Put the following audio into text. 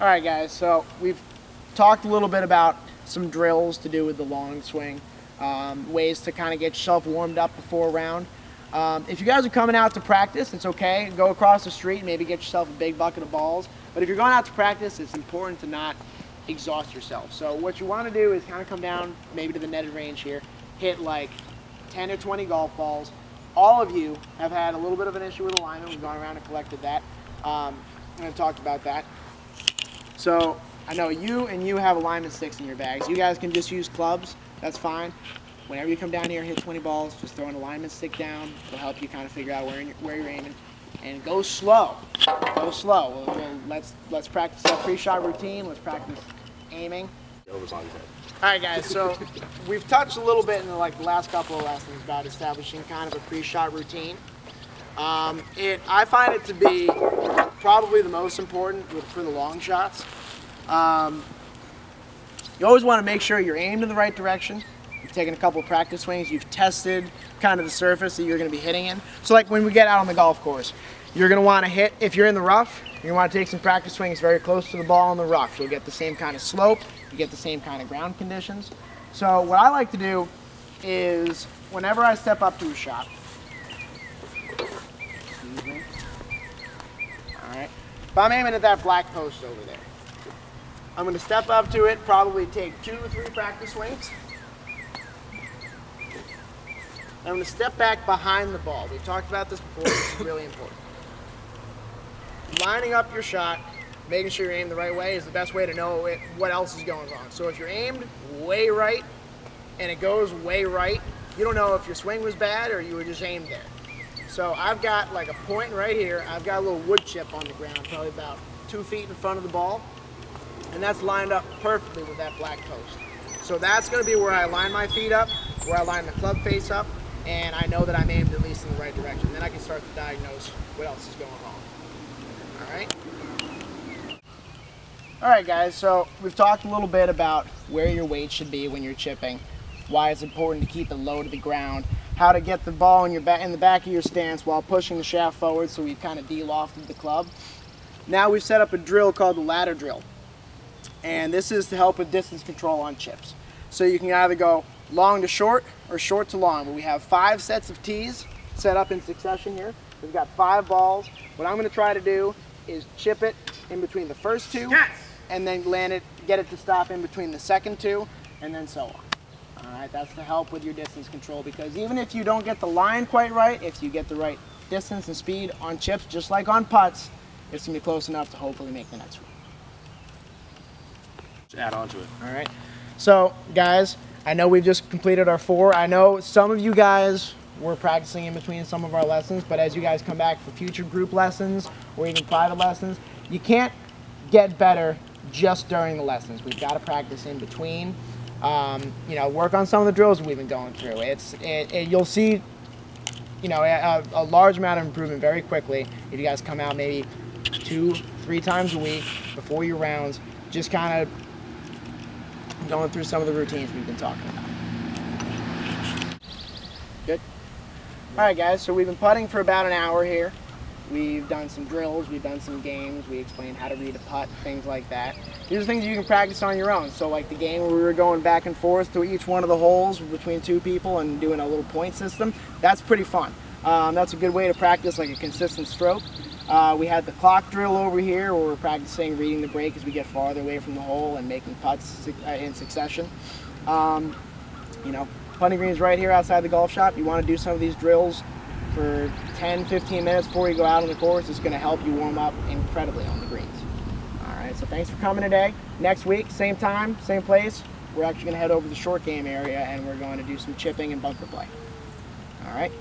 All right, guys, so we've talked a little bit about some drills to do with the long swing, ways to kind of get yourself warmed up before a round. If you guys are coming out to practice, it's okay. Go across the street and maybe get yourself a big bucket of balls. But if you're going out to practice, it's important to not exhaust yourself. So what you want to do is kind of come down maybe to the netted range here, hit like 10 or 20 golf balls. All of you have had a little bit of an issue with alignment. We've gone around and collected that and talked about that. So I know you have alignment sticks in your bags. You guys can just use clubs. That's fine. Whenever you come down here and hit 20 balls, just throw an alignment stick down. It'll help you kind of figure out where you're aiming. And go slow. Go slow. Let's practice that pre-shot routine. Let's practice aiming. All right, guys. So we've touched a little bit in the last couple of lessons about establishing kind of a pre-shot routine. I find it to be probably the most important for the long shots. You always want to make sure you're aimed in the right direction. You've taken a couple of practice swings. You've tested kind of the surface that you're going to be hitting in. So like when we get out on the golf course, you're going to want to hit, if you're in the rough, you're going to want to take some practice swings very close to the ball in the rough. You'll get the same kind of slope. You get the same kind of ground conditions. So what I like to do is whenever I step up to a shot, excuse me, all right, if I'm aiming at that black post over there, I'm going to step up to it, probably take 2 or 3 practice swings. I'm going to step back behind the ball. We've talked about this before. This is really important. Lining up your shot, making sure you're aimed the right way is the best way to know what else is going wrong. So if you're aimed way right and it goes way right, you don't know if your swing was bad or you were just aimed there. So I've got like a point right here. I've got a little wood chip on the ground, probably about 2 feet in front of the ball. And that's lined up perfectly with that black post. So that's going to be where I line my feet up, where I line the club face up, and I know that I'm aimed at least in the right direction. Then I can start to diagnose what else is going wrong. All right? All right, guys, so we've talked a little bit about where your weight should be when you're chipping, why it's important to keep it low to the ground, how to get the ball in the back of your stance while pushing the shaft forward so we've kind of de-lofted the club. Now we've set up a drill called the ladder drill. And this is to help with distance control on chips. So you can either go long to short or short to long. But we have 5 sets of tees set up in succession here. We've got 5 balls. What I'm going to try to do is chip it in between the first 2, yes, and then land it, get it to stop in between the second 2, and then so on. All right, that's to help with your distance control, because even if you don't get the line quite right, if you get the right distance and speed on chips, just like on putts, it's going to be close enough to hopefully make the next one. Add on to it. All right. So, guys, I know we've just completed our 4. I know some of you guys were practicing in between some of our lessons, but as you guys come back for future group lessons or even private lessons, you can't get better just during the lessons. We've got to practice in between. You know, work on some of the drills we've been going through. You'll see, you know, a large amount of improvement very quickly if you guys come out maybe 2-3 times a week before your rounds, just kind of going through some of the routines we've been talking about. Good? All right, guys, so we've been putting for about an hour here. We've done some drills, we've done some games, we explained how to read a putt, things like that. These are things you can practice on your own. So like the game where we were going back and forth to each one of the holes between 2 people and doing a little point system, that's pretty fun. That's a good way to practice like a consistent stroke. We had the clock drill over here where we're practicing reading the break as we get farther away from the hole and making putts in succession. You know, putting greens right here outside the golf shop. You want to do some of these drills for 10-15 minutes before you go out on the course. It's going to help you warm up incredibly on the greens. All right, so thanks for coming today. Next week, same time, same place, we're actually going to head over to the short game area and we're going to do some chipping and bunker play. All right.